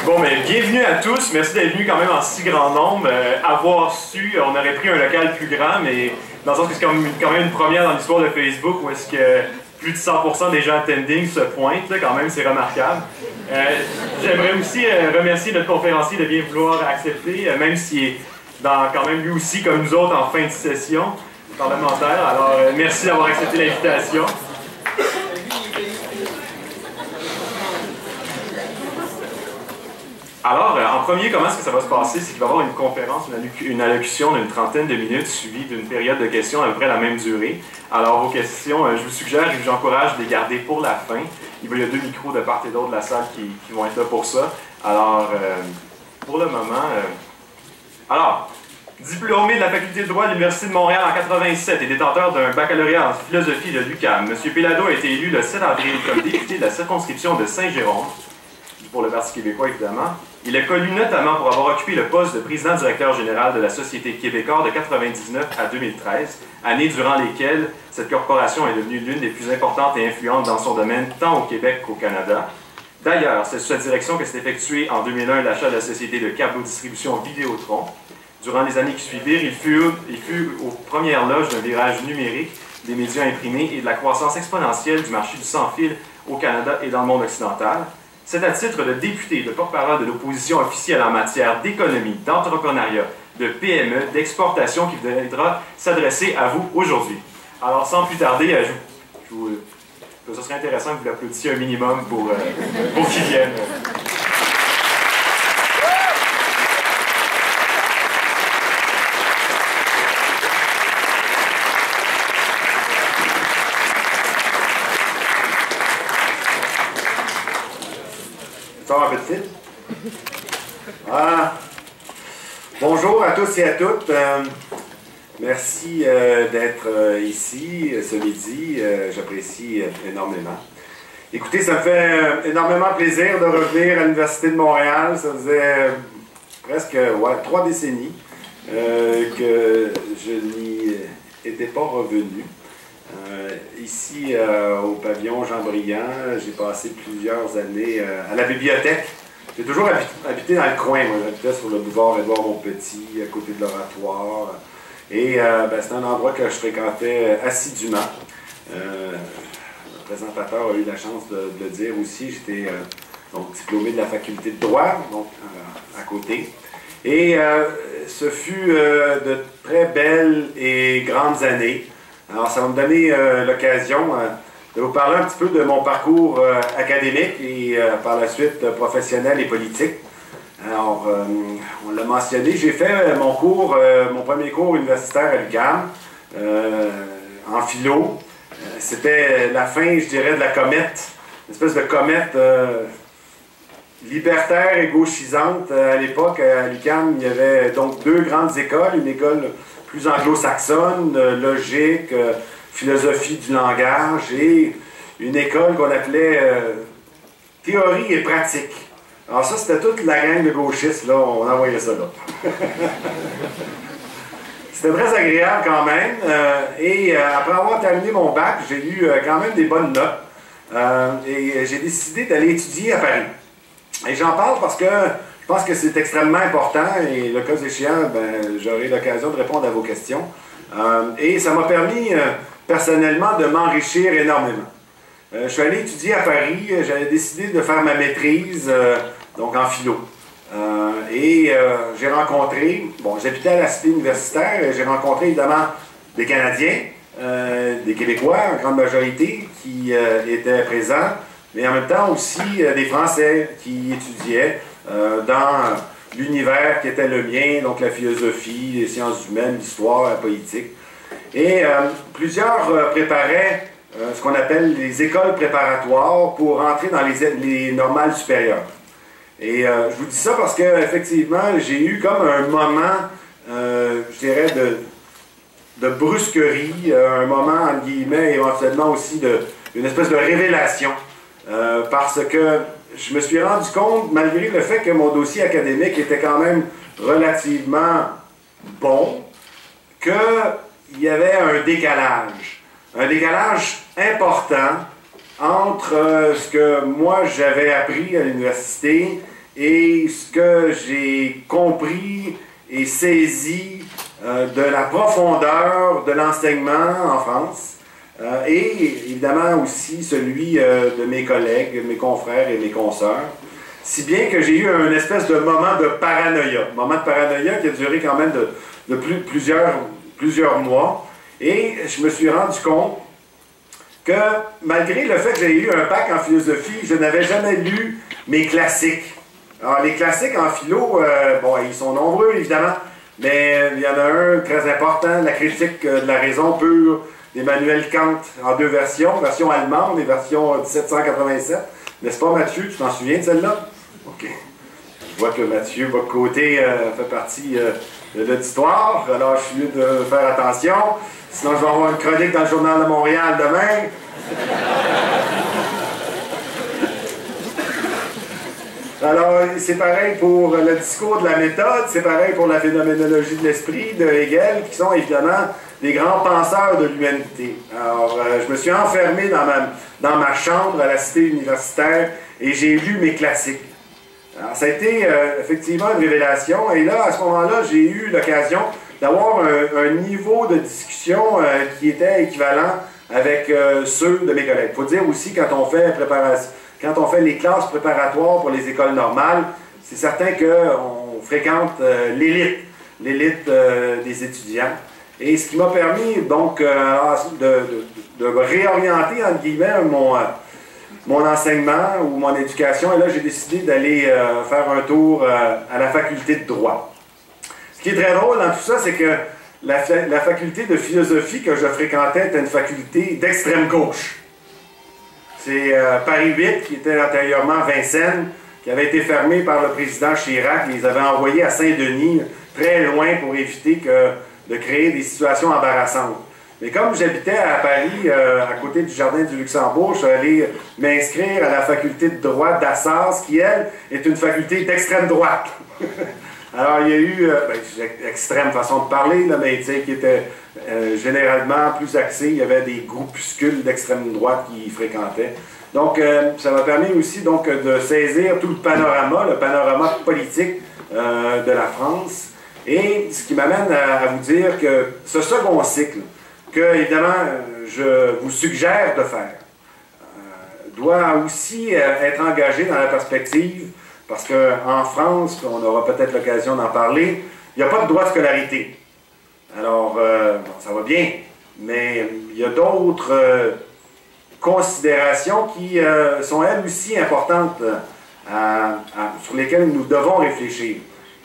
Bon, ben, bienvenue à tous. Merci d'être venus quand même en si grand nombre. Avoir su, on aurait pris un local plus grand, mais dans le sens que c'est quand même une première dans l'histoire de Facebook où est-ce que plus de 100% des gens attending se pointent, là, quand même, c'est remarquable. J'aimerais aussi remercier notre conférencier de bien vouloir accepter, même s'il est quand même lui aussi, comme nous autres, en fin de session parlementaire. Alors, merci d'avoir accepté l'invitation. Alors, en premier, comment est-ce que ça va se passer? C'est qu'il va y avoir une conférence, une allocution d'une trentaine de minutes suivie d'une période de questions à peu près la même durée. Alors, vos questions, je vous suggère et j'encourage de les garder pour la fin. Il y a 2 micros de part et d'autre de la salle qui vont être là pour ça. Alors, pour le moment... Alors, diplômé de la Faculté de droit de l'Université de Montréal en 87 et détenteur d'un baccalauréat en philosophie de l'UQAM, M. Péladeau a été élu le 7 avril comme député de la circonscription de Saint-Jérôme, pour le Parti québécois évidemment. Il est connu notamment pour avoir occupé le poste de président-directeur général de la Société Québécois de 1999 à 2013, années durant lesquelles cette corporation est devenue l'une des plus importantes et influentes dans son domaine, tant au Québec qu'au Canada. D'ailleurs, c'est sous sa direction que s'est effectué en 2001 l'achat de la société de câble-distribution Vidéotron. Durant les années qui suivirent, il fut aux premières loges d'un virage numérique des médias imprimés et de la croissance exponentielle du marché du sans-fil au Canada et dans le monde occidental. C'est à titre de député, de porte-parole de l'opposition officielle en matière d'économie, d'entrepreneuriat, de PME, d'exportation qui viendra s'adresser à vous aujourd'hui. Alors, sans plus tarder, ce serait intéressant que vous l'applaudissiez un minimum pour qu'il vienne. Un peu de fil. Ah. Bonjour à tous et à toutes. Merci d'être ici ce midi. J'apprécie énormément. Écoutez, ça me fait énormément plaisir de revenir à l'Université de Montréal. Ça faisait presque 3 décennies que je n'y étais pas revenu. Ici, au pavillon Jean-Briand, j'ai passé plusieurs années à la bibliothèque. J'ai toujours habité dans le coin. Moi, j'habitais sur le boulevard Édouard-Montpetit, à côté de l'Oratoire. Et c'est un endroit que je fréquentais assidûment. Le présentateur a eu la chance de le dire aussi. J'étais diplômé de la faculté de droit, donc à côté. Et ce fut de très belles et grandes années. Alors, ça va me donner l'occasion de vous parler un petit peu de mon parcours académique et par la suite professionnel et politique. Alors, on l'a mentionné, j'ai fait mon premier cours universitaire à l'UQAM en philo. C'était la fin, je dirais, de la comète, une espèce de comète libertaire et gauchisante. À l'époque, à l'UQAM, il y avait donc 2 grandes écoles, une école plus anglo-saxonne, logique, philosophie du langage, et une école qu'on appelait théorie et pratique. Alors ça, c'était toute la gang de gauchistes, là, on envoyait ça là. C'était très agréable quand même, et après avoir terminé mon bac, j'ai eu quand même des bonnes notes, et j'ai décidé d'aller étudier à Paris. Et j'en parle parce que je pense que c'est extrêmement important et le cas échéant, j'aurai l'occasion de répondre à vos questions. Et ça m'a permis personnellement de m'enrichir énormément. Je suis allé étudier à Paris, j'avais décidé de faire ma maîtrise donc en philo. J'ai rencontré, j'habitais à la cité universitaire et j'ai rencontré évidemment des Canadiens, des Québécois en grande majorité qui étaient présents, mais en même temps aussi des Français qui étudiaient dans l'univers qui était le mien, donc la philosophie, les sciences humaines, l'histoire, la politique. Et plusieurs préparaient ce qu'on appelle les écoles préparatoires pour entrer dans les normales supérieures. Et je vous dis ça parce qu'effectivement, j'ai eu comme un moment, je dirais, de brusquerie, un moment, entre guillemets, éventuellement aussi d'une espèce de révélation. Parce que je me suis rendu compte, malgré le fait que mon dossier académique était quand même relativement bon, qu'il y avait un décalage important entre ce que moi j'avais appris à l'université et ce que j'ai compris et saisi de la profondeur de l'enseignement en France, et évidemment aussi celui de mes collègues, mes confrères et mes consoeurs, si bien que j'ai eu un espèce de moment de paranoïa qui a duré quand même de plusieurs mois, et je me suis rendu compte que malgré le fait que j'ai eu un bac en philosophie, je n'avais jamais lu mes classiques. Alors les classiques en philo, bon, ils sont nombreux évidemment, mais il y en a un très important, la critique de la raison pure d'Emmanuel Kant, en deux versions, version allemande et version 1787. N'est-ce pas Mathieu, tu t'en souviens de celle-là? OK. Je vois que Mathieu, votre côté, fait partie de l'auditoire, alors je suis mieux de faire attention. Sinon, je vais avoir une chronique dans le Journal de Montréal demain. Alors, c'est pareil pour le discours de la méthode, c'est pareil pour la phénoménologie de l'esprit de Hegel, qui sont évidemment des grands penseurs de l'humanité. Alors, je me suis enfermé dans ma chambre à la cité universitaire et j'ai lu mes classiques. Alors, ça a été effectivement une révélation, et là, à ce moment-là, j'ai eu l'occasion d'avoir un niveau de discussion qui était équivalent avec ceux de mes collègues. Il faut dire aussi, quand on fait les classes préparatoires pour les écoles normales, c'est certain qu'on fréquente l'élite des étudiants. Et ce qui m'a permis donc de réorienter, entre guillemets, mon enseignement ou mon éducation. Et là, j'ai décidé d'aller faire un tour à la faculté de droit. Ce qui est très drôle dans tout ça, c'est que la faculté de philosophie que je fréquentais était une faculté d'extrême gauche. C'est Paris 8, qui était antérieurement Vincennes, qui avait été fermé par le président Chirac. Ils avaient envoyé à Saint-Denis, très loin, pour éviter de créer des situations embarrassantes. Mais comme j'habitais à Paris, à côté du Jardin du Luxembourg, je suis allé m'inscrire à la faculté de droit d'Assas, qui, elle, est une faculté d'extrême droite. Alors, il y a eu, extrême façon de parler, là, mais qui était généralement plus axé. Il y avait des groupuscules d'extrême droite qui y fréquentaient. Donc, ça m'a permis aussi donc, de saisir tout le panorama politique de la France. Et ce qui m'amène à vous dire que ce second cycle, que, évidemment, je vous suggère de faire, doit aussi être engagé dans la perspective, parce qu'en France, on aura peut-être l'occasion d'en parler, il n'y a pas de droit de scolarité. Alors, bon, ça va bien, mais il y a d'autres considérations qui sont elles aussi importantes, sur lesquelles nous devons réfléchir.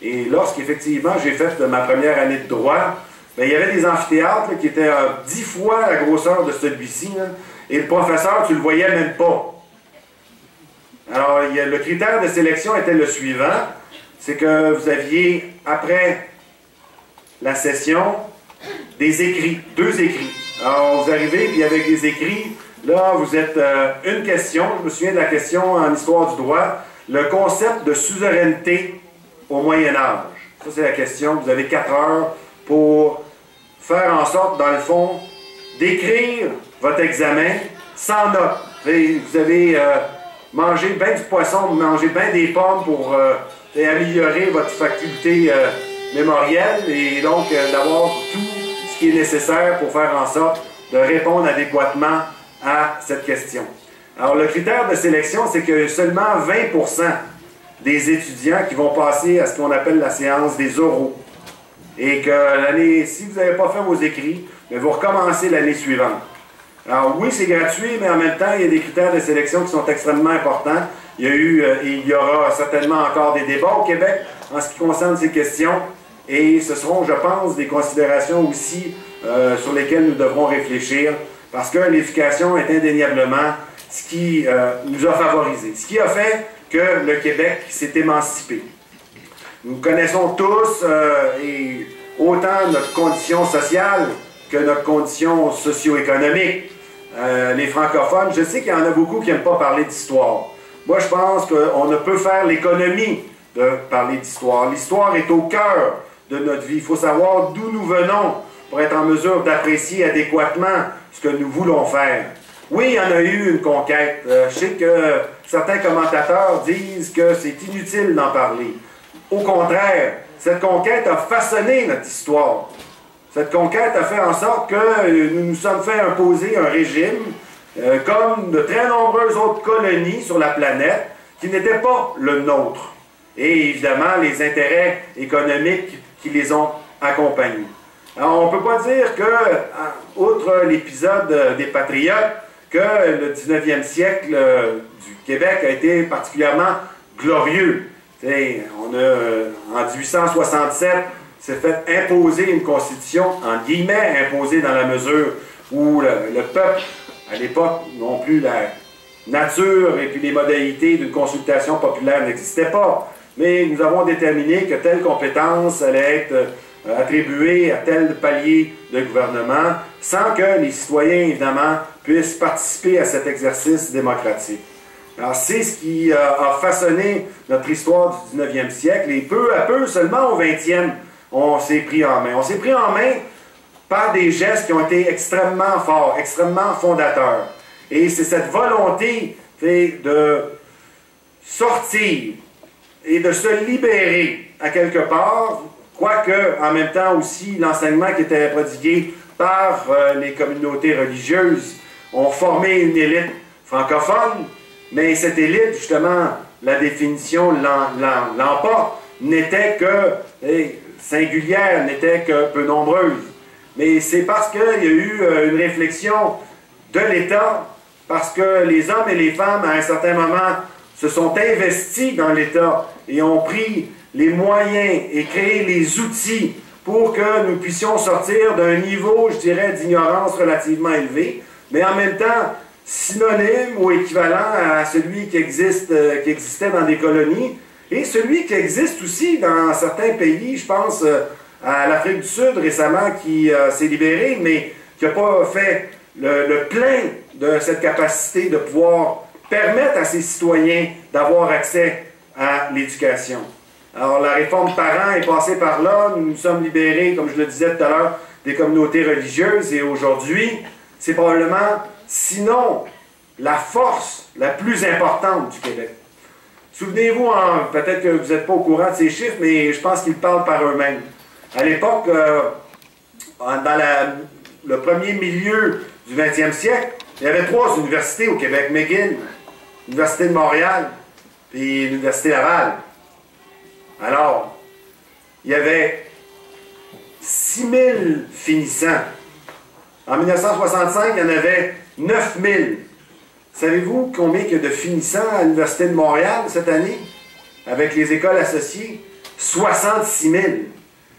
Et lorsqu'effectivement j'ai fait ma première année de droit, bien, il y avait des amphithéâtres là, qui étaient 10 fois la grosseur de celui-ci, et le professeur, tu le voyais même pas. Alors, le critère de sélection était le suivant, c'est que vous aviez, après la session, des écrits, 2 écrits. Alors, vous arrivez, puis avec des écrits, là, vous êtes une question, je me souviens de la question en histoire du droit, le concept de suzeraineté au Moyen-Âge. Ça, c'est la question. Vous avez 4 heures pour faire en sorte, dans le fond, d'écrire votre examen sans note. Vous avez mangé bien du poisson, mangé bien des pommes pour améliorer votre faculté mémorielle et donc d'avoir tout ce qui est nécessaire pour faire en sorte de répondre adéquatement à cette question. Alors, le critère de sélection, c'est que seulement 20% des étudiants qui vont passer à ce qu'on appelle la séance des oraux. Et que l'année, si vous n'avez pas fait vos écrits, mais vous recommencez l'année suivante. Alors oui, c'est gratuit, mais en même temps, il y a des critères de sélection qui sont extrêmement importants. Il y a eu, et il y aura certainement encore des débats au Québec en ce qui concerne ces questions. Et ce seront, je pense, des considérations aussi sur lesquelles nous devrons réfléchir, parce que l'éducation est indéniablement ce qui nous a favorisés, ce qui a fait que le Québec s'est émancipé. Nous connaissons tous et autant notre condition sociale que notre condition socio-économique. Les francophones, je sais qu'il y en a beaucoup qui n'aiment pas parler d'histoire. Moi, je pense qu'on ne peut faire l'économie de parler d'histoire. L'histoire est au cœur de notre vie. Il faut savoir d'où nous venons pour être en mesure d'apprécier adéquatement ce que nous voulons faire. Oui, il y en a eu une conquête. Je sais que certains commentateurs disent que c'est inutile d'en parler. Au contraire, cette conquête a façonné notre histoire. Cette conquête a fait en sorte que nous nous sommes fait imposer un régime, comme de très nombreuses autres colonies sur la planète, qui n'étaient pas le nôtre. Et évidemment, les intérêts économiques qui les ont accompagnés. Alors, on ne peut pas dire que, outre l'épisode des Patriotes, que le 19e siècle du Québec a été particulièrement glorieux. En 1867, s'est fait imposer une constitution, en guillemets, imposée dans la mesure où le peuple, à l'époque, non plus la nature et puis les modalités d'une consultation populaire n'existaient pas. Mais nous avons déterminé que telle compétence allait être attribuée à tel palier de gouvernement, sans que les citoyens, évidemment, puissent participer à cet exercice démocratique. Alors, c'est ce qui a façonné notre histoire du 19e siècle, et peu à peu, seulement au 20e, on s'est pris en main. On s'est pris en main par des gestes qui ont été extrêmement forts, extrêmement fondateurs. Et c'est cette volonté de sortir et de se libérer à quelque part, quoique en même temps aussi l'enseignement qui était prodigué par les communautés religieuses ont formé une élite francophone, mais cette élite, justement, la définition l'emporte, n'était que singulière, n'était que peu nombreuse. Mais c'est parce qu'il y a eu une réflexion de l'État, parce que les hommes et les femmes, à un certain moment, se sont investis dans l'État et ont pris les moyens et créé les outils pour que nous puissions sortir d'un niveau, je dirais, d'ignorance relativement élevé, mais en même temps synonyme ou équivalent à celui qui existait dans des colonies, et celui qui existe aussi dans certains pays. Je pense à l'Afrique du Sud récemment qui s'est libérée, mais qui n'a pas fait le plein de cette capacité de pouvoir permettre à ses citoyens d'avoir accès à l'éducation. Alors la réforme parents est passée par là, nous nous sommes libérés, comme je le disais tout à l'heure, des communautés religieuses, et aujourd'hui, c'est probablement, sinon, la force la plus importante du Québec. Souvenez-vous, peut-être que vous n'êtes pas au courant de ces chiffres, mais je pense qu'ils parlent par eux-mêmes. À l'époque, dans le premier milieu du 20e siècle, il y avait 3 universités au Québec: McGill, l'Université de Montréal, puis l'Université Laval. Alors, il y avait 6000 finissants. En 1965, il y en avait 9000. Savez-vous combien il y a de finissants à l'Université de Montréal cette année, avec les écoles associées? 66 000.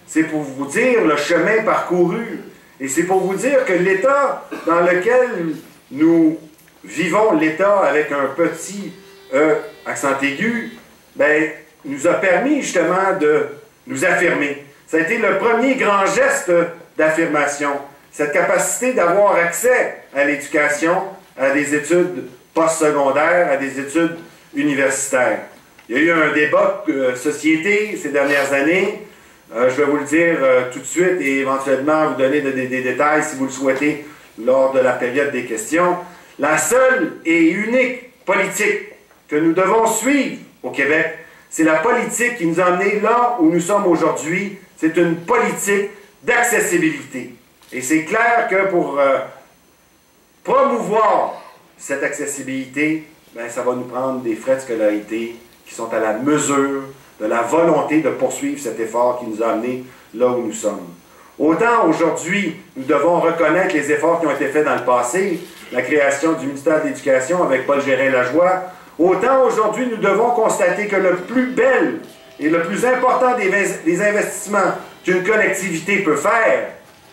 C'est pour vous dire le chemin parcouru. Et c'est pour vous dire que l'État dans lequel nous vivons, l'État avec un petit E accent aigu, ben, nous a permis justement de nous affirmer. Ça a été le premier grand geste d'affirmation. Cette capacité d'avoir accès à l'éducation, à des études postsecondaires, à des études universitaires. Il y a eu un débat société ces dernières années. Je vais vous le dire tout de suite et éventuellement vous donner des détails si vous le souhaitez lors de la période des questions. La seule et unique politique que nous devons suivre au Québec, c'est la politique qui nous a amenés là où nous sommes aujourd'hui. C'est une politique d'accessibilité. Et c'est clair que pour promouvoir cette accessibilité, ben, ça va nous prendre des frais de scolarité qui sont à la mesure de la volonté de poursuivre cet effort qui nous a amenés là où nous sommes. Autant aujourd'hui, nous devons reconnaître les efforts qui ont été faits dans le passé, la création du ministère de l'Éducation avec Paul Gérin-Lajoie, autant aujourd'hui, nous devons constater que le plus bel et le plus important des investissements qu'une collectivité peut faire,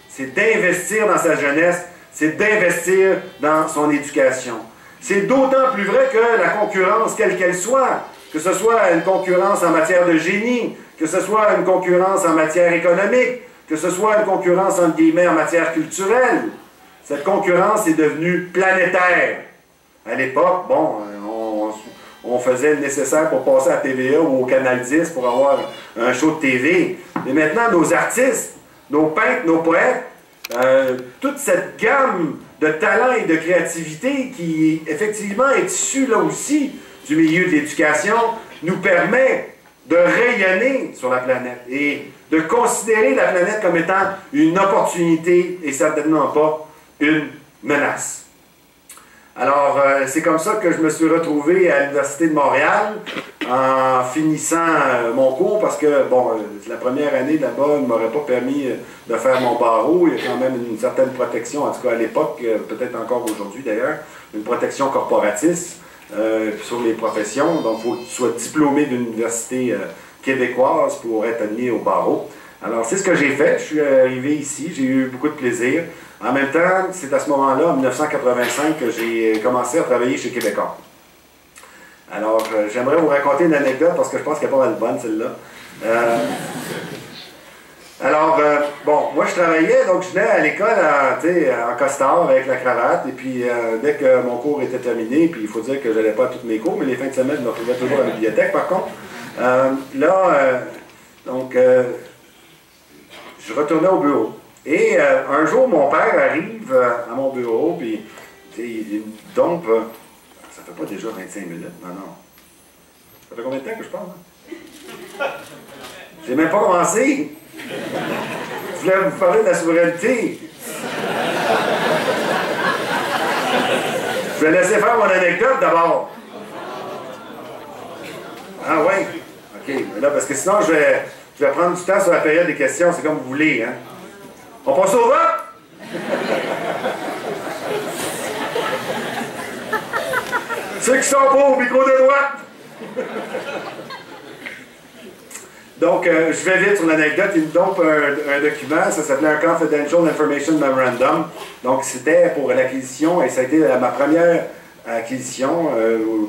c'est d'investir dans sa jeunesse, c'est d'investir dans son éducation. C'est d'autant plus vrai que la concurrence, quelle qu'elle soit, que ce soit une concurrence en matière de génie, que ce soit une concurrence en matière économique, que ce soit une concurrence, entre guillemets, en matière culturelle, cette concurrence est devenue planétaire. À l'époque, bon, on faisait le nécessaire pour passer à TVA ou au Canal 10 pour avoir un show de TV. Mais maintenant, nos artistes, nos peintres, nos poètes, toute cette gamme de talents et de créativité qui, effectivement, est issue là aussi du milieu de l'éducation, nous permet de rayonner sur la planète et de considérer la planète comme étant une opportunité et certainement pas une menace. Alors, c'est comme ça que je me suis retrouvé à l'Université de Montréal en finissant mon cours parce que, bon, la première année là-bas ne m'aurait pas permis de faire mon barreau. Il y a quand même une certaine protection, en tout cas à l'époque, peut-être encore aujourd'hui d'ailleurs, une protection corporatiste sur les professions. Donc, il faut que tu sois diplômé d'une université québécoise pour être admis au barreau. Alors, c'est ce que j'ai fait. Je suis arrivé ici, j'ai eu beaucoup de plaisir. En même temps, c'est à ce moment-là, en 1985, que j'ai commencé à travailler chez Québécois. Alors, j'aimerais vous raconter une anecdote parce que je pense qu'elle est pas mal bonne, celle-là. Bon, moi je travaillais, donc je venais à l'école en costard avec la cravate, et puis dès que mon cours était terminé, puis il faut dire que je n'allais pas à tous mes cours, mais les fins de semaine, je me retrouvais toujours à la bibliothèque par contre. Je retournais au bureau. Et un jour, mon père arrive à mon bureau, puis il me dompe. Ça fait pas déjà 25 minutes, non. Ça fait combien de temps que je parle? Hein? J'ai même pas commencé. Je voulais vous parler de la souveraineté. Je vais laisser faire mon anecdote d'abord. Ah oui? OK. Mais là, parce que sinon, je vais prendre du temps sur la période des questions. C'est comme vous voulez, hein? On passe au vote? Ceux qui sont pas au micro de droite. Donc, je vais vite sur l'anecdote. Il me donne un document, ça s'appelait un Confidential Information Memorandum. Donc, c'était pour l'acquisition, et ça a été ma première acquisition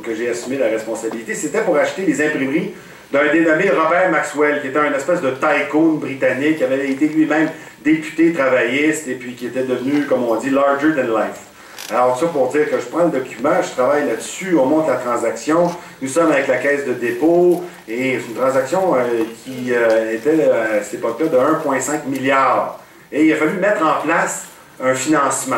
que j'ai assumé la responsabilité. C'était pour acheter les imprimeries d'un dénommé Robert Maxwell, qui était un espèce de tycoon britannique, qui avait été lui-même député travailliste, et puis qui était devenu, comme on dit, larger than life. Alors, ça pour dire que je prends le document, je travaille là-dessus, on monte la transaction, nous sommes avec la caisse de dépôt, et c'est une transaction qui était à cette époque-là de 1,5 milliard. Et il a fallu mettre en place un financement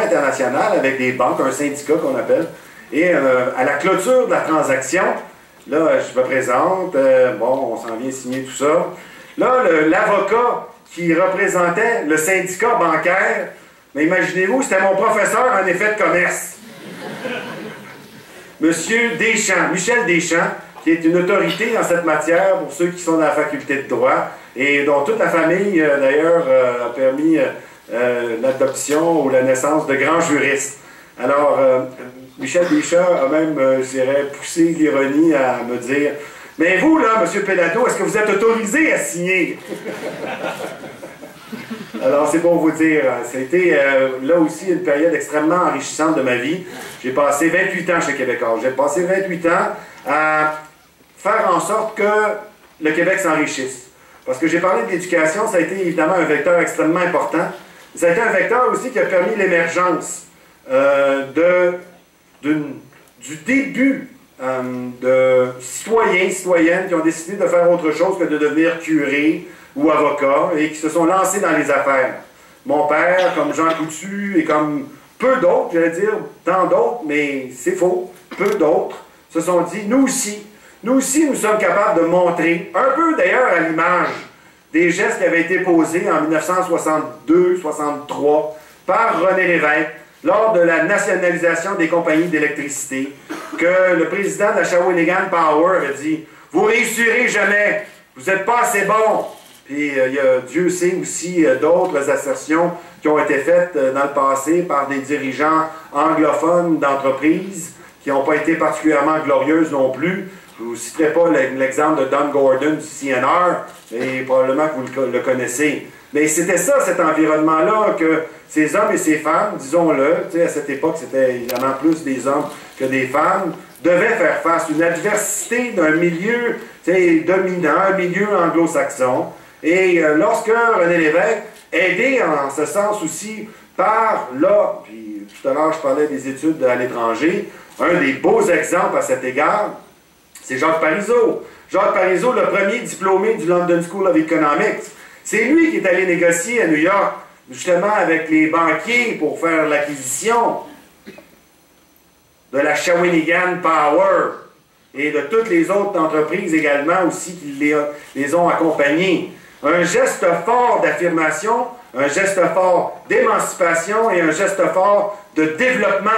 international avec des banques, un syndicat qu'on appelle, et à la clôture de la transaction, là, je me présente, bon, on s'en vient signer tout ça. Là, l'avocat qui représentait le syndicat bancaire, mais imaginez-vous, c'était mon professeur en effet de commerce. Monsieur Deschamps, Michel Deschamps, qui est une autorité en cette matière pour ceux qui sont dans la faculté de droit et dont toute la famille, d'ailleurs, a permis l'adoption ou la naissance de grands juristes. Alors, Michel Deschamps a même, je dirais, poussé l'ironie à me dire « Mais vous, là, Monsieur Pellado, est-ce que vous êtes autorisé à signer? » Alors, c'est pour vous dire, ça a été là aussi une période extrêmement enrichissante de ma vie. J'ai passé 28 ans chez Québécois. J'ai passé 28 ans à faire en sorte que le Québec s'enrichisse. Parce que j'ai parlé de l'éducation, ça a été évidemment un vecteur extrêmement important. Ça a été un vecteur aussi qui a permis l'émergence du début de citoyens, citoyennes qui ont décidé de faire autre chose que de devenir curé ou avocat et qui se sont lancés dans les affaires. Mon père, comme Jean Coutu et comme peu d'autres, j'allais dire tant d'autres, mais c'est faux, peu d'autres, se sont dit, nous aussi, nous sommes capables de montrer, un peu d'ailleurs à l'image des gestes qui avaient été posés en 1962-63 par René Lévesque lors de la nationalisation des compagnies d'électricité, que le président de la Shawinigan Power avait dit « Vous réussirez jamais, vous n'êtes pas assez bon ». Puis Dieu sait aussi d'autres assertions qui ont été faites dans le passé par des dirigeants anglophones d'entreprises qui n'ont pas été particulièrement glorieuses non plus. Je ne vous citerai pas l'exemple de Don Gordon du CNR, mais probablement que vous le connaissez. Mais c'était ça, cet environnement-là, que ces hommes et ces femmes, disons-le, à cette époque, c'était évidemment plus des hommes que des femmes, devaient faire face à une adversité d'un milieu dominant, un milieu anglo-saxon. Et lorsque René Lévesque, aidé en ce sens aussi par là, puis tout à l'heure je parlais des études à l'étranger, un des beaux exemples à cet égard, c'est Jacques Parizeau. Jacques Parizeau, le premier diplômé du London School of Economics, c'est lui qui est allé négocier à New York justement avec les banquiers pour faire l'acquisition de la Shawinigan Power et de toutes les autres entreprises également aussi qui les ont accompagnés. Un geste fort d'affirmation, un geste fort d'émancipation et un geste fort de développement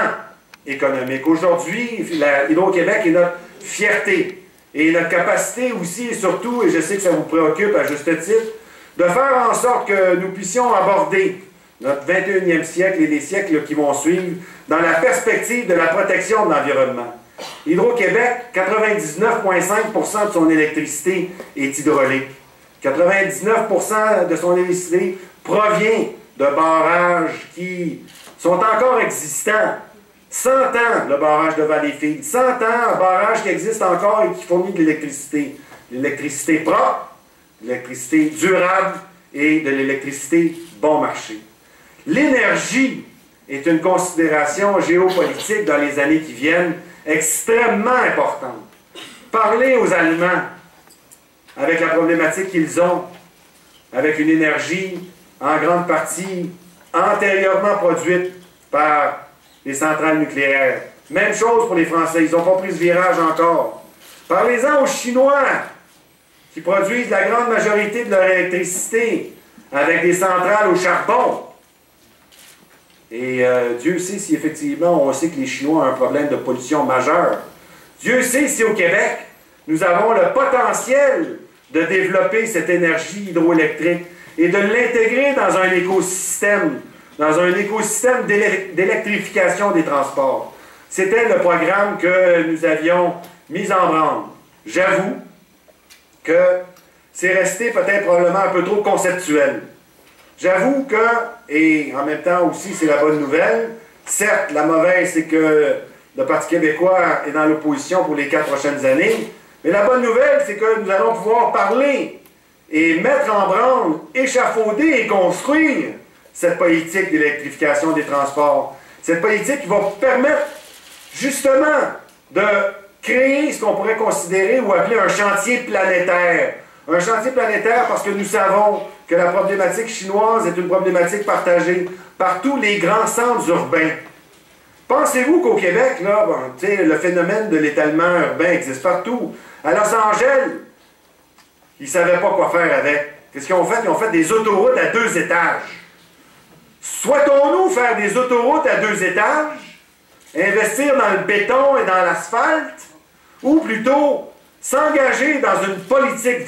économique. Aujourd'hui, Hydro-Québec est notre fierté et notre capacité aussi et surtout, et je sais que ça vous préoccupe à juste titre, de faire en sorte que nous puissions aborder notre 21e siècle et les siècles qui vont suivre dans la perspective de la protection de l'environnement. Hydro-Québec, 99,5% de son électricité est hydraulique. 99% de son électricité provient de barrages qui sont encore existants. 100 ans, le barrage de Valleyfield. 100 ans, un barrage qui existe encore et qui fournit de l'électricité. L'électricité propre, l'électricité durable et de l'électricité bon marché. L'énergie est une considération géopolitique dans les années qui viennent extrêmement importante. Parlez aux Allemands avec la problématique qu'ils ont, avec une énergie en grande partie antérieurement produite par les centrales nucléaires. Même chose pour les Français, ils n'ont pas pris ce virage encore. Parlez-en aux Chinois qui produisent la grande majorité de leur électricité avec des centrales au charbon. Et Dieu sait si effectivement on sait que les Chinois ont un problème de pollution majeur. Dieu sait si au Québec, nous avons le potentiel de développer cette énergie hydroélectrique et de l'intégrer dans un écosystème d'électrification des transports. C'était le programme que nous avions mis en branle. J'avoue que c'est resté peut-être probablement un peu trop conceptuel. J'avoue que, et en même temps aussi c'est la bonne nouvelle, certes la mauvaise c'est que le Parti québécois est dans l'opposition pour les 4 prochaines années, mais la bonne nouvelle c'est que nous allons pouvoir parler et mettre en branle, échafauder et construire cette politique d'électrification des transports. Cette politique qui va permettre justement de créer ce qu'on pourrait considérer ou appeler un chantier planétaire. Un chantier planétaire parce que nous savons que la problématique chinoise est une problématique partagée par tous les grands centres urbains. Pensez-vous qu'au Québec, là, le phénomène de l'étalement urbain existe partout. À Los Angeles, ils ne savaient pas quoi faire avec. Qu'est-ce qu'ils ont fait? Ils ont fait des autoroutes à 2 étages. Souhaitons-nous faire des autoroutes à 2 étages, investir dans le béton et dans l'asphalte, ou plutôt s'engager dans une politique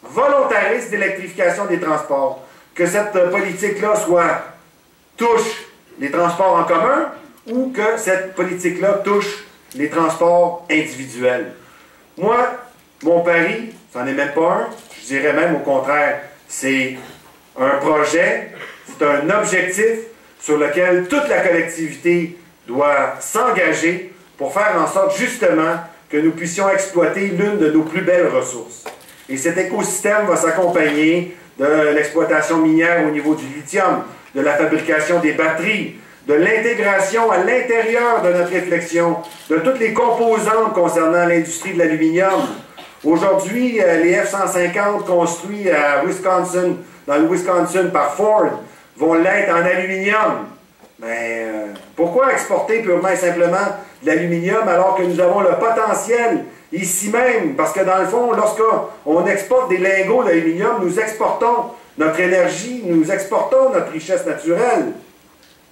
volontariste d'électrification des transports. Que cette politique-là touche les transports en commun ou que cette politique-là touche les transports individuels. Moi, mon pari, c'en est même pas un, je dirais même au contraire, c'est un projet, c'est un objectif sur lequel toute la collectivité doit s'engager pour faire en sorte justement que nous puissions exploiter l'une de nos plus belles ressources. Et cet écosystème va s'accompagner de l'exploitation minière au niveau du lithium, de la fabrication des batteries, de l'intégration à l'intérieur de notre réflexion, de toutes les composantes concernant l'industrie de l'aluminium. Aujourd'hui, les F-150 construits à Wisconsin, dans le Wisconsin par Ford, vont l'être en aluminium. Mais pourquoi exporter purement et simplement de l'aluminium alors que nous avons le potentiel ici même? Parce que dans le fond, lorsqu'on exporte des lingots d'aluminium, nous exportons notre énergie, nous exportons notre richesse naturelle.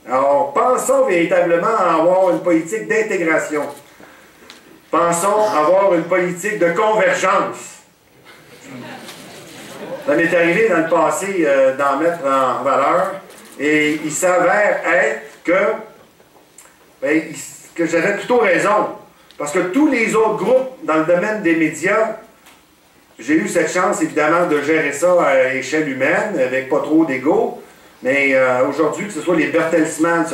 Alors, pensons véritablement à avoir une politique d'intégration. Pensons à avoir une politique de convergence. Ça m'est arrivé dans le passé d'en mettre en valeur. Et il s'avère être que j'avais plutôt raison. Parce que tous les autres groupes dans le domaine des médias, j'ai eu cette chance évidemment de gérer ça à échelle humaine, avec pas trop d'ego. Mais aujourd'hui, que ce soit les Bertelsmann,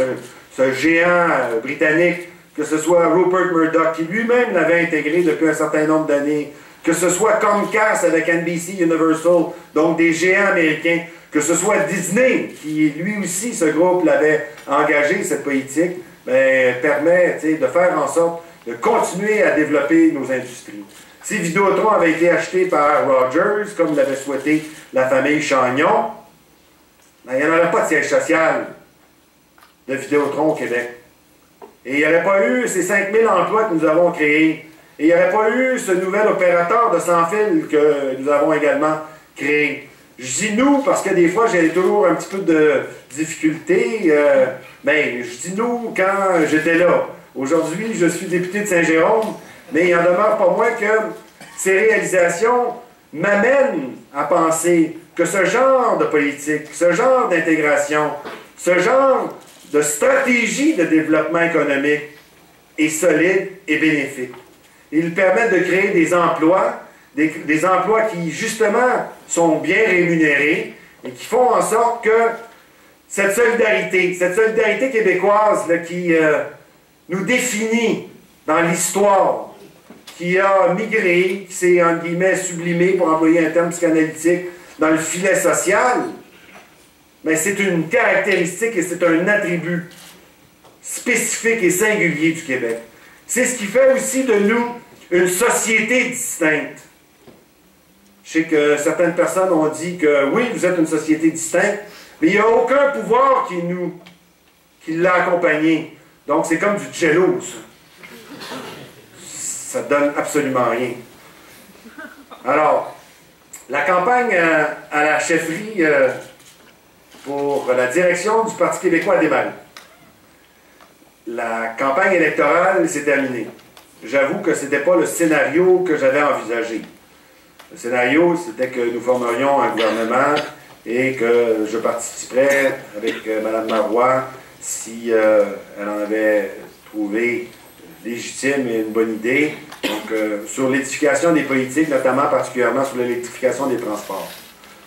ce géant britannique, que ce soit Rupert Murdoch, qui lui-même l'avait intégré depuis un certain nombre d'années, que ce soit Comcast avec NBC Universal, donc des géants américains, que ce soit Disney, qui lui aussi, ce groupe l'avait engagé, cette politique, permet de faire en sorte de continuer à développer nos industries. Si Vidéotron avait été acheté par Rogers, comme l'avait souhaité la famille Chagnon, ben, il n'y aurait pas de siège social de Vidéotron au Québec. Et il n'y aurait pas eu ces 5000 emplois que nous avons créés. Et il n'y aurait pas eu ce nouvel opérateur de sans fil que nous avons également créé. Je dis nous parce que des fois j'ai toujours un petit peu de difficulté. Mais je dis nous quand j'étais là. Aujourd'hui, je suis député de Saint-Jérôme, mais il en demeure pas moins que ces réalisations m'amènent à penser que ce genre de politique, ce genre d'intégration, ce genre de stratégie de développement économique est solide et bénéfique. Ils permettent de créer des emplois qui, justement, sont bien rémunérés et qui font en sorte que cette solidarité québécoise là, qui nous définit dans l'histoire, qui a migré, qui s'est, entre guillemets, sublimé, pour employer un terme psychanalytique, dans le filet social, mais c'est une caractéristique et c'est un attribut spécifique et singulier du Québec. C'est ce qui fait aussi de nous une société distincte. Je sais que certaines personnes ont dit que oui, vous êtes une société distincte, mais il n'y a aucun pouvoir qui l'a accompagné. Donc c'est comme du jello, ça. Ça ne donne absolument rien. Alors, la campagne à la chefferie pour la direction du Parti québécois a démarré. La campagne électorale s'est terminée. J'avoue que ce n'était pas le scénario que j'avais envisagé. Le scénario, c'était que nous formerions un gouvernement et que je participerais avec Mme Marois si elle en avait trouvé légitime et une bonne idée. Donc, sur l'édification des politiques, notamment particulièrement sur l'électrification des transports.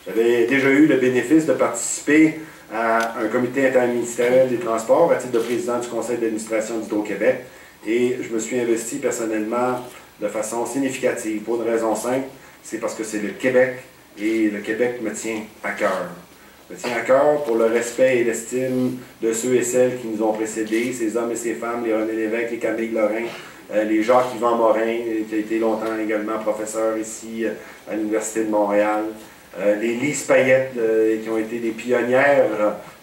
J'avais déjà eu le bénéfice de participer à un comité interministériel des transports à titre de président du conseil d'administration d'Hydro-Québec et je me suis investi personnellement de façon significative pour une raison simple, c'est parce que c'est le Québec et le Québec me tient à cœur. Me tient à cœur pour le respect et l'estime de ceux et celles qui nous ont précédés, ces hommes et ces femmes, les René Lévesque, les Camille Lorrain, les Jacques-Yvan Morin, qui a été longtemps également professeur ici à l'Université de Montréal, les Lise Payette, qui ont été des pionnières,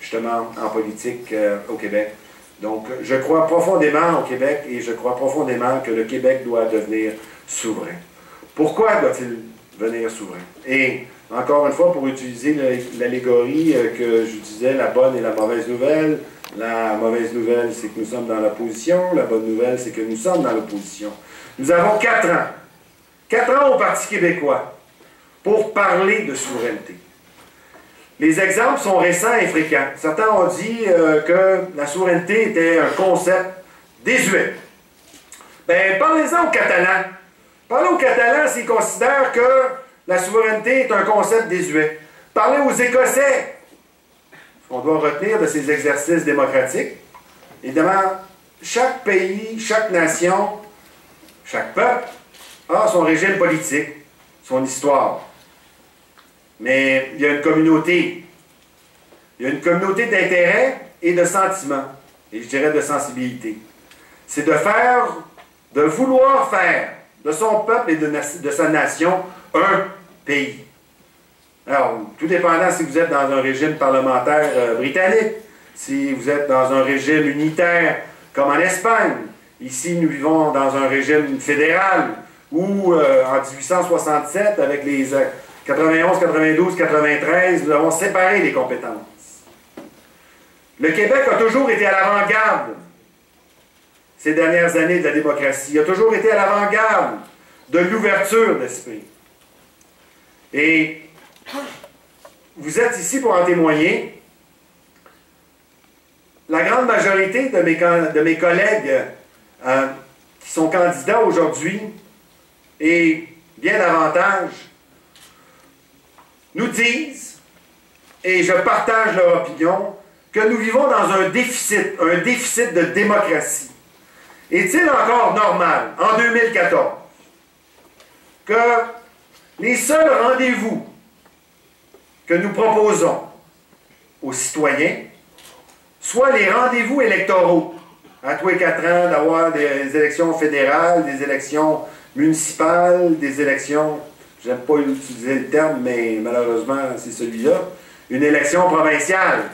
justement, en politique au Québec. Donc, je crois profondément au Québec et je crois profondément que le Québec doit devenir souverain. Pourquoi doit-il devenir souverain? Et, encore une fois, pour utiliser l'allégorie que je disais, la bonne et la mauvaise nouvelle, la mauvaise nouvelle, c'est que nous sommes dans l'opposition. La bonne nouvelle, c'est que nous sommes dans l'opposition. Nous avons 4 ans. 4 ans au Parti québécois pour parler de souveraineté. Les exemples sont récents et fréquents. Certains ont dit que la souveraineté était un concept désuet. Bien, parlez-en aux Catalans. Parlez aux Catalans s'ils considèrent que la souveraineté est un concept désuet. Parlez aux Écossais. Ce qu'on doit retenir de ces exercices démocratiques, évidemment, chaque pays, chaque nation, chaque peuple a son régime politique, son histoire. Mais il y a une communauté. Il y a une communauté d'intérêts et de sentiments, et je dirais de sensibilité. C'est de vouloir faire de son peuple et de sa nation un pays. Alors, tout dépendant si vous êtes dans un régime parlementaire britannique, si vous êtes dans un régime unitaire comme en Espagne, ici nous vivons dans un régime fédéral, où en 1867, avec les 91, 92, 93, nous avons séparé les compétences. Le Québec a toujours été à l'avant-garde ces dernières années de la démocratie. Il a toujours été à l'avant-garde de l'ouverture d'esprit. Et vous êtes ici pour en témoigner. La grande majorité de mes collègues qui sont candidats aujourd'hui, et bien davantage, nous disent, et je partage leur opinion, que nous vivons dans un déficit de démocratie. Est-il encore normal, en 2014, que les seuls rendez-vous que nous proposons aux citoyens soient les rendez-vous électoraux, à tous les 4 ans, d'avoir des élections fédérales, des élections municipales, des élections, j'aime pas utiliser le terme, mais malheureusement c'est celui-là, une élection provinciale.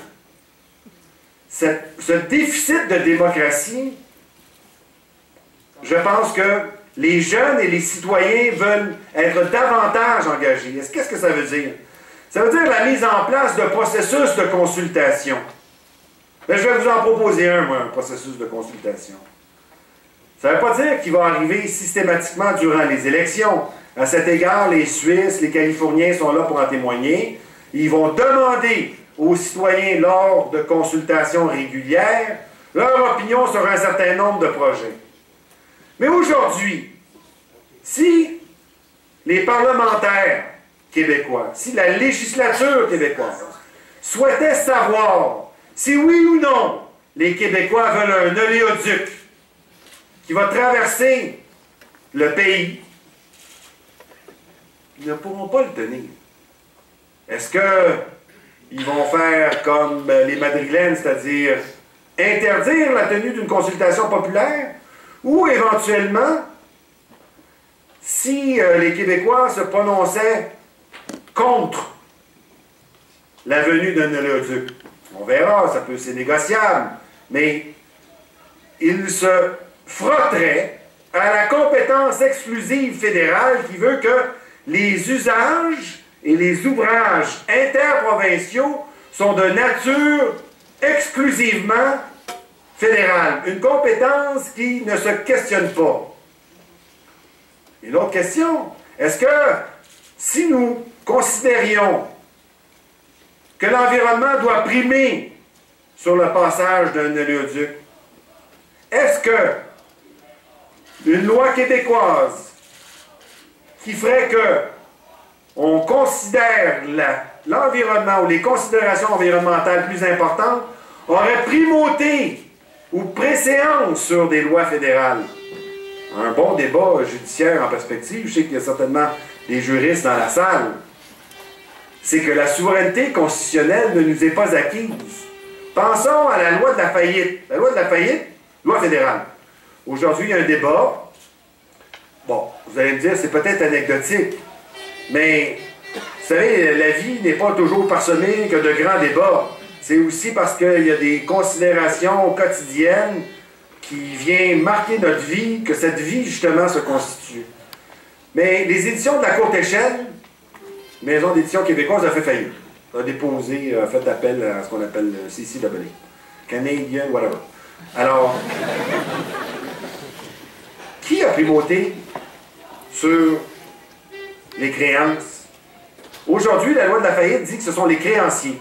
Ce déficit de démocratie, je pense que les jeunes et les citoyens veulent être davantage engagés. Qu'est-ce que ça veut dire? Ça veut dire la mise en place de processus de consultation. Mais je vais vous en proposer un processus de consultation. Ça ne veut pas dire qu'il va arriver systématiquement durant les élections. À cet égard, les Suisses, les Californiens sont là pour en témoigner. Ils vont demander aux citoyens, lors de consultations régulières, leur opinion sur un certain nombre de projets. Mais aujourd'hui, si les parlementaires québécois, si la législature québécoise souhaitait savoir si oui ou non les Québécois veulent un oléoduc qui va traverser le pays, ils ne pourront pas le tenir. Est-ce qu'ils vont faire comme les Madrilènes, c'est-à-dire interdire la tenue d'une consultation populaire, ou éventuellement, si les Québécois se prononçaient contre la venue d'un oléoduc? On verra, c'est négociable, mais ils se frotteraient à la compétence exclusive fédérale qui veut que les usages et les ouvrages interprovinciaux sont de nature exclusivement fédérale. Une compétence qui ne se questionne pas. Une autre question, est-ce que si nous considérions que l'environnement doit primer sur le passage d'un oléoduc, est-ce que une loi québécoise qui ferait que on considère l'environnement ou les considérations environnementales plus importantes aurait primauté ou préséance sur des lois fédérales? Un bon débat judiciaire en perspective, je sais qu'il y a certainement des juristes dans la salle, c'est que la souveraineté constitutionnelle ne nous est pas acquise. Pensons à la loi de la faillite. La loi de la faillite, loi fédérale. Aujourd'hui, il y a un débat. Bon, vous allez me dire, c'est peut-être anecdotique, mais vous savez, la vie n'est pas toujours parsemée que de grands débats. C'est aussi parce qu'il y a des considérations quotidiennes qui viennent marquer notre vie, que cette vie, justement, se constitue. Mais les éditions de la courte échelle, Maison d'édition québécoise, a fait faillite. A déposé, a fait appel à ce qu'on appelle le CCAA. Canadian, whatever. Alors, qui a primauté sur les créances? Aujourd'hui, la loi de la faillite dit que ce sont les créanciers.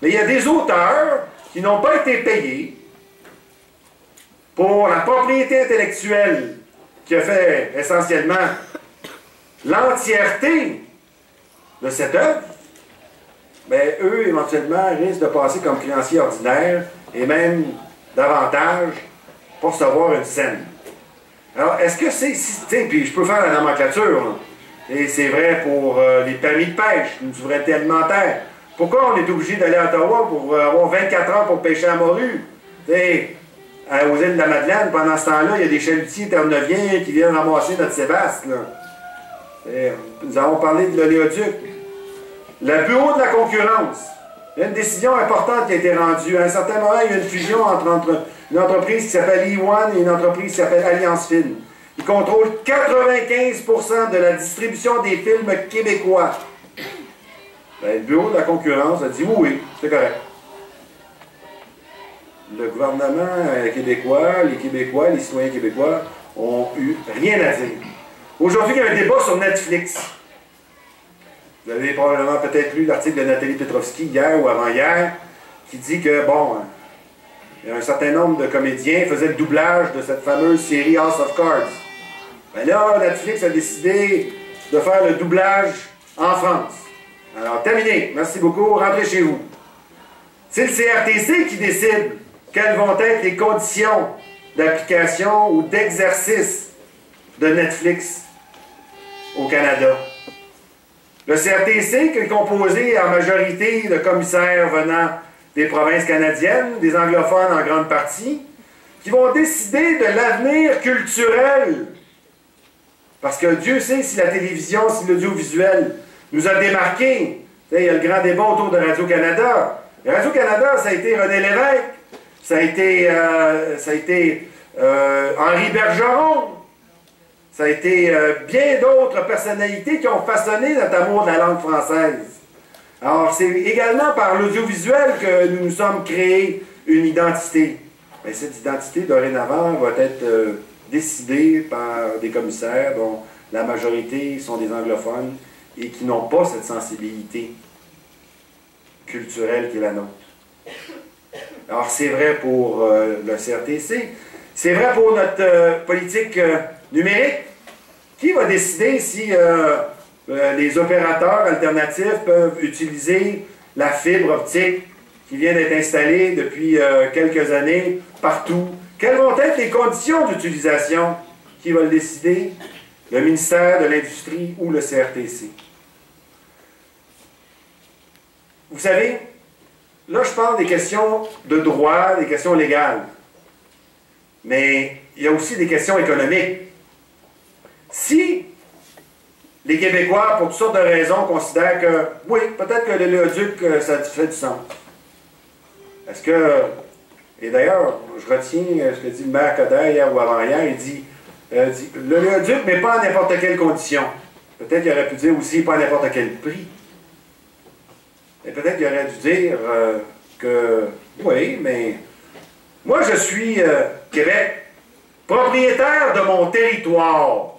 Mais il y a des auteurs qui n'ont pas été payés pour la propriété intellectuelle qui a fait essentiellement l'entièreté de cette œuvre. Bien, eux, éventuellement, risquent de passer comme créanciers ordinaires et même davantage pour recevoir une scène. Alors, est-ce que c'est... Puis je peux faire la nomenclature, là. Et c'est vrai pour les permis de pêche, une souveraineté alimentaire. Pourquoi on est obligé d'aller à Ottawa pour avoir 24 heures pour pêcher à morue? T'sais, aux îles de la Madeleine, pendant ce temps-là, il y a des chalutiers terre-neuviens qui viennent ramasser notre sébaste. Nous avons parlé de l'oléoduc. Le bureau de la concurrence. Il y a une décision importante qui a été rendue. À un certain moment, il y a une fusion entre une entreprise qui s'appelle E1 et une entreprise qui s'appelle Alliance Film. Ils contrôlent 95% de la distribution des films québécois. Ben, le bureau de la concurrence a dit oui, c'est correct. Le gouvernement québécois, les citoyens québécois ont eu rien à dire. Aujourd'hui, il y a un débat sur Netflix. Vous avez probablement peut-être lu l'article de Nathalie Petrovski hier ou avant-hier qui dit que, bon, il y a un certain nombre de comédiens qui faisaient le doublage de cette fameuse série House of Cards. Ben là, Netflix a décidé de faire le doublage en France. Alors, terminé. Merci beaucoup. Rentrez chez vous. C'est le CRTC qui décide quelles vont être les conditions d'application ou d'exercice de Netflix au Canada. Le CRTC, qui est composé en majorité de commissaires venant des provinces canadiennes, des anglophones en grande partie, qui vont décider de l'avenir culturel. Parce que Dieu sait si la télévision, si l'audiovisuel nous a démarqués Il y a le grand débat autour de Radio-Canada. Radio-Canada, ça a été René Lévesque, ça a été Henri Bergeron, ça a été bien d'autres personnalités qui ont façonné notre amour de la langue française. Alors, c'est également par l'audiovisuel que nous nous sommes créés une identité. Mais cette identité, dorénavant, va être décidée par des commissaires dont la majorité sont des anglophones et qui n'ont pas cette sensibilité culturelle qui est la nôtre. Alors, c'est vrai pour le CRTC, c'est vrai pour notre politique numérique. Qui va décider si les opérateurs alternatifs peuvent utiliser la fibre optique qui vient d'être installée depuis quelques années partout? Quelles vont être les conditions d'utilisation? Qui va le décider? Le ministère de l'Industrie ou le CRTC? Vous savez, là je parle des questions de droit, des questions légales. Mais il y a aussi des questions économiques. Si les Québécois, pour toutes sortes de raisons, considèrent que, oui, peut-être que le léoduc, ça fait du sens. Est-ce que, et d'ailleurs, je retiens ce que dit le maire Coderre hier ou avant-hier, il dit, le léoduc, mais pas à n'importe quelle condition. Peut-être qu'il aurait pu dire aussi pas à n'importe quel prix. Et peut-être qu'il aurait dû dire que, oui, mais moi je suis Québec, propriétaire de mon territoire.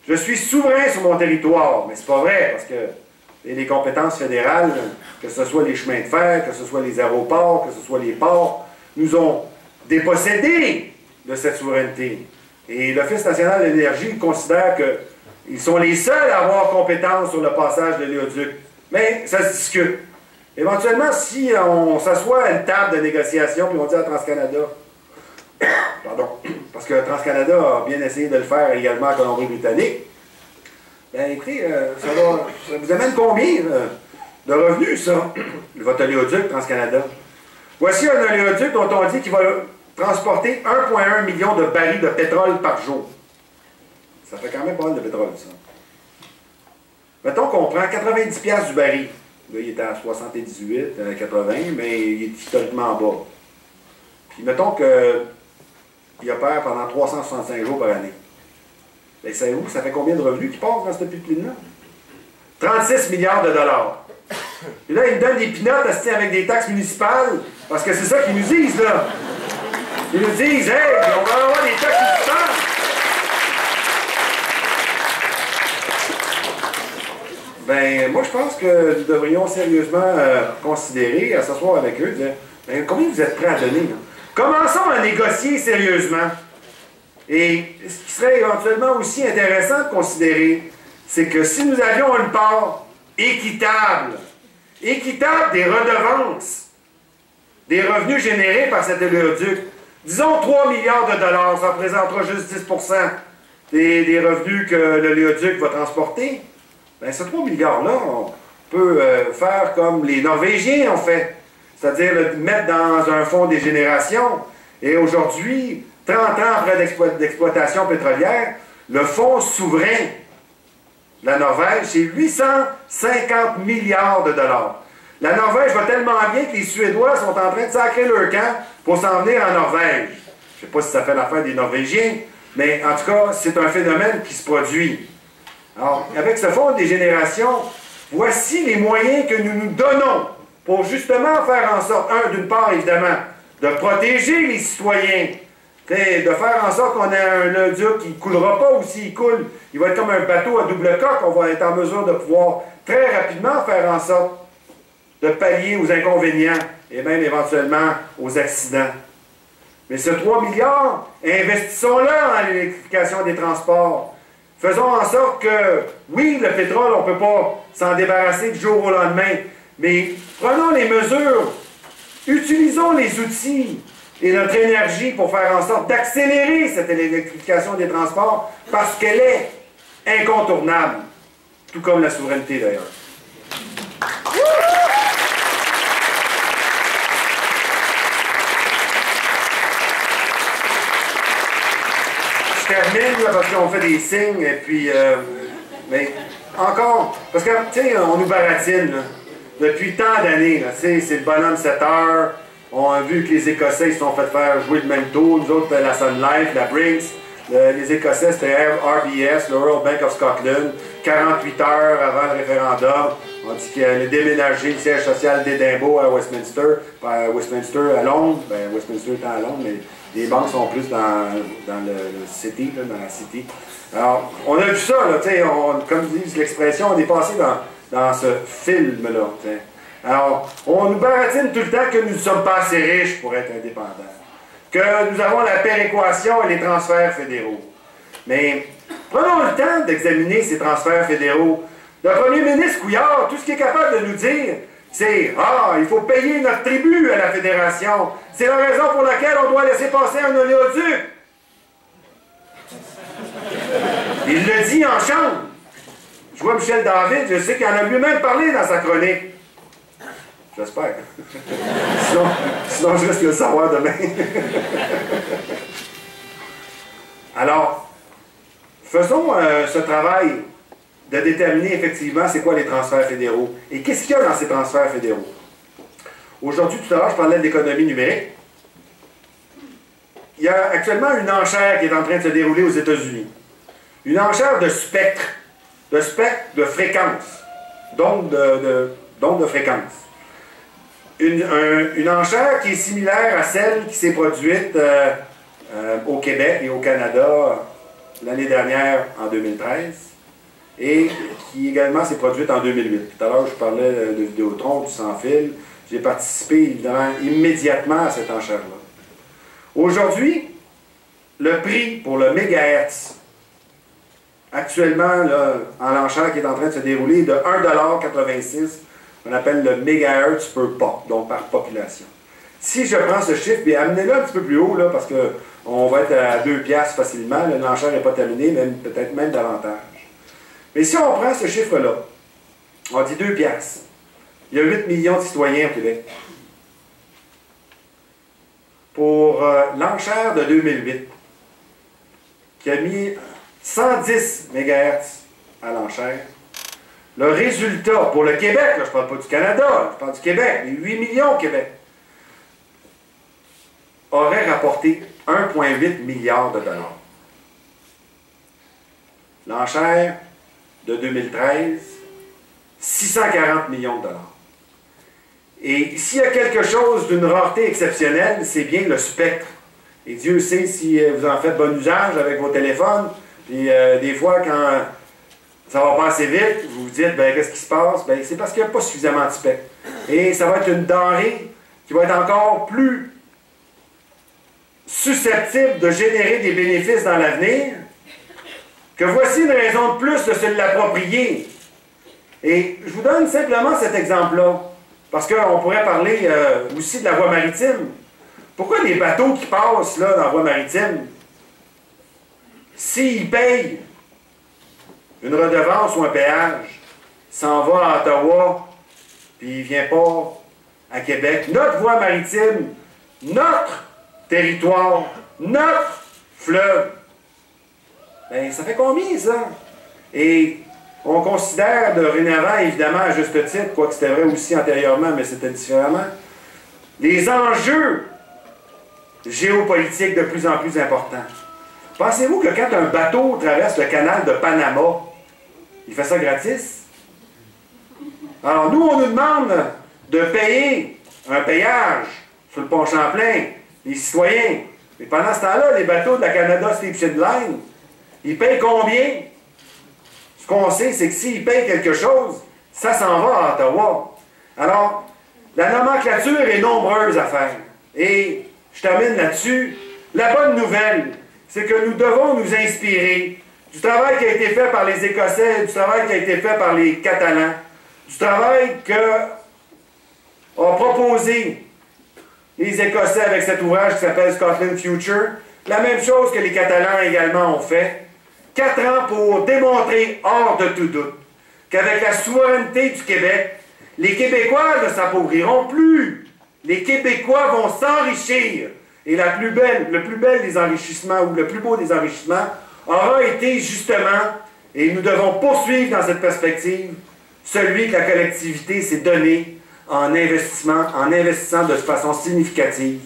Je suis souverain sur mon territoire, mais c'est pas vrai, parce que les compétences fédérales, que ce soit les chemins de fer, que ce soit les aéroports, que ce soit les ports, nous ont dépossédés de cette souveraineté. Et l'Office national de l'énergie considère qu'ils sont les seuls à avoir compétence sur le passage de l'éoduc. Mais ça se discute. Éventuellement, si on s'assoit à une table de négociation, puis on dit à TransCanada, pardon, parce que TransCanada a bien essayé de le faire également en Colombie-Britannique, bien écoutez, ça vous amène combien de revenus, ça, votre oléoduc TransCanada? Voici un oléoduc dont on dit qu'il va transporter 1,1 million de barils de pétrole par jour. Ça fait quand même pas mal de pétrole, ça. Mettons qu'on prend 90$ du baril. Là, il est à 78, 80, mais il est historiquement bas. Puis mettons qu'il opère pendant 365 jours par année. Bien, savez-vous, ça fait combien de revenus qui passent dans cette pipeline-là? 36 milliards de dollars. Et là, ils nous donnent des pinottes avec des taxes municipales, parce que c'est ça qu'ils nous disent, là. Ils nous disent, hey, on va avoir des taxes municipales. Ben, moi, je pense que nous devrions sérieusement considérer, à s'asseoir avec eux, dire, ben, combien vous êtes prêts à donner, là? Commençons à négocier sérieusement. Et ce qui serait éventuellement aussi intéressant de considérer, c'est que si nous avions une part équitable des redevances, des revenus générés par cet oléoduc, disons 3 milliards de dollars, ça représentera juste 10% des revenus que l'oléoduc va transporter. Bien, ces 3 milliards-là, on peut faire comme les Norvégiens ont fait, c'est-à-dire le mettre dans un fonds des générations. Et aujourd'hui, 30 ans après d'exploitation pétrolière, le fonds souverain de la Norvège, c'est 850 milliards de dollars. La Norvège va tellement bien que les Suédois sont en train de sacrer leur camp pour s'en venir en Norvège. Je ne sais pas si ça fait l'affaire des Norvégiens, mais en tout cas, c'est un phénomène qui se produit. Alors, avec ce fonds des générations, voici les moyens que nous nous donnons pour justement faire en sorte, d'une part, évidemment, de protéger les citoyens, de faire en sorte qu'on ait un oléoduc qui ne coulera pas, ou s'il coule, il va être comme un bateau à double coque, on va être en mesure de pouvoir très rapidement faire en sorte de pallier aux inconvénients et même éventuellement aux accidents. Mais ce 3 milliards, investissons-le dans l'électrification des transports. Faisons en sorte que, oui, le pétrole, on ne peut pas s'en débarrasser du jour au lendemain, mais prenons les mesures, utilisons les outils et notre énergie pour faire en sorte d'accélérer cette électrification des transports parce qu'elle est incontournable, tout comme la souveraineté d'ailleurs. Je termine là, parce qu'on fait des signes et puis mais encore, parce que, tu sais, on nous baratine, là, depuis tant d'années, tu sais, c'est le bonhomme 7 heures, on a vu que les Écossais, ils se sont fait faire jouer le même tour, nous autres, la Sun Life, la Brinks, les Écossais, c'était RBS, le Royal Bank of Scotland, 48 heures avant le référendum, on dit qu'il allait déménager le siège social d'Édimbourg à Westminster, Westminster à Londres, ben Westminster étant à Londres, mais les banques sont plus dans le city, là, dans la city. Alors, on a vu ça, là, tu sais, comme disent l'expression, on est passé dans ce film-là, tu sais. Alors, on nous baratine tout le temps que nous ne sommes pas assez riches pour être indépendants, que nous avons la péréquation et les transferts fédéraux. Mais prenons le temps d'examiner ces transferts fédéraux. Le premier ministre Couillard, tout ce qu'il est capable de nous dire, c'est « Ah, il faut payer notre tribut à la Fédération. C'est la raison pour laquelle on doit laisser passer un oléoduc. » Il le dit en chambre. Je vois Michel David, je sais qu'il en a lui-même parlé dans sa chronique. J'espère. sinon, je risque de le savoir demain. Alors, faisons ce travail de déterminer effectivement c'est quoi les transferts fédéraux. Et qu'est-ce qu'il y a dans ces transferts fédéraux? Aujourd'hui, tout à l'heure, je parlais de l'économie numérique. Il y a actuellement une enchère qui est en train de se dérouler aux États-Unis. Une enchère de spectre de fréquence, donc de fréquence. Une enchère qui est similaire à celle qui s'est produite au Québec et au Canada l'année dernière, en 2013, et qui également s'est produite en 2008. Tout à l'heure, je parlais de Vidéotron, du sans-fil. J'ai participé, évidemment, immédiatement à cette enchère-là. Aujourd'hui, le prix pour le mégahertz, actuellement, là, en l'enchère qui est en train de se dérouler, est de 1,86 $, on appelle le mégahertz per pop, donc par population. Si je prends ce chiffre, puis amenez-le un petit peu plus haut, là, parce qu'on va être à 2 piastres facilement, l'enchère n'est pas terminée, peut-être même davantage. Mais si on prend ce chiffre-là, on dit 2 piastres, il y a 8 millions de citoyens au Québec. Pour l'enchère de 2008, qui a mis 110 MHz à l'enchère, le résultat pour le Québec, là, je ne parle pas du Canada, je parle du Québec, les 8 millions au Québec, aurait rapporté 1,8 milliard de dollars. L'enchère de 2013, 640 millions de dollars. Et s'il y a quelque chose d'une rareté exceptionnelle, c'est bien le spectre. Et Dieu sait si vous en faites bon usage avec vos téléphones. Puis des fois, quand ça va pas assez vite, vous vous dites, ben qu'est-ce qui se passe? Ben, c'est parce qu'il n'y a pas suffisamment de spectre. Et ça va être une denrée qui va être encore plus susceptible de générer des bénéfices dans l'avenir, que voici une raison de plus de se l'approprier. Et je vous donne simplement cet exemple-là, parce qu'on pourrait parler aussi de la voie maritime. Pourquoi les bateaux qui passent là, dans la voie maritime, s'ils payent une redevance ou un péage, s'en va à Ottawa, puis il ne vient pas à Québec, notre voie maritime, notre territoire, notre fleuve, ben, ça fait combien, ça? Et on considère dorénavant, évidemment, à juste titre, quoique c'était vrai aussi antérieurement, mais c'était différemment, les enjeux géopolitiques de plus en plus importants. Pensez-vous que quand un bateau traverse le canal de Panama, il fait ça gratis? Alors nous, on nous demande de payer un péage sur le pont Champlain, les citoyens. Mais pendant ce temps-là, les bateaux de la Canada Steamship Line, ils payent combien? Ce qu'on sait, c'est que s'ils payent quelque chose, ça s'en va à Ottawa. Alors, la nomenclature est nombreuse à faire. Et je termine là-dessus. La bonne nouvelle, c'est que nous devons nous inspirer du travail qui a été fait par les Écossais, du travail qui a été fait par les Catalans, du travail ont proposé les Écossais avec cet ouvrage qui s'appelle Scotland Future, la même chose que les Catalans également ont fait. 4 ans pour démontrer hors de tout doute qu'avec la souveraineté du Québec, les Québécois ne s'appauvriront plus. Les Québécois vont s'enrichir. Et le plus bel des enrichissements, ou le plus beau des enrichissements, aura été justement Et nous devons poursuivre dans cette perspective celui que la collectivité s'est donné en investissant de façon significative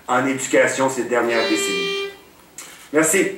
en éducation ces dernières décennies. Merci.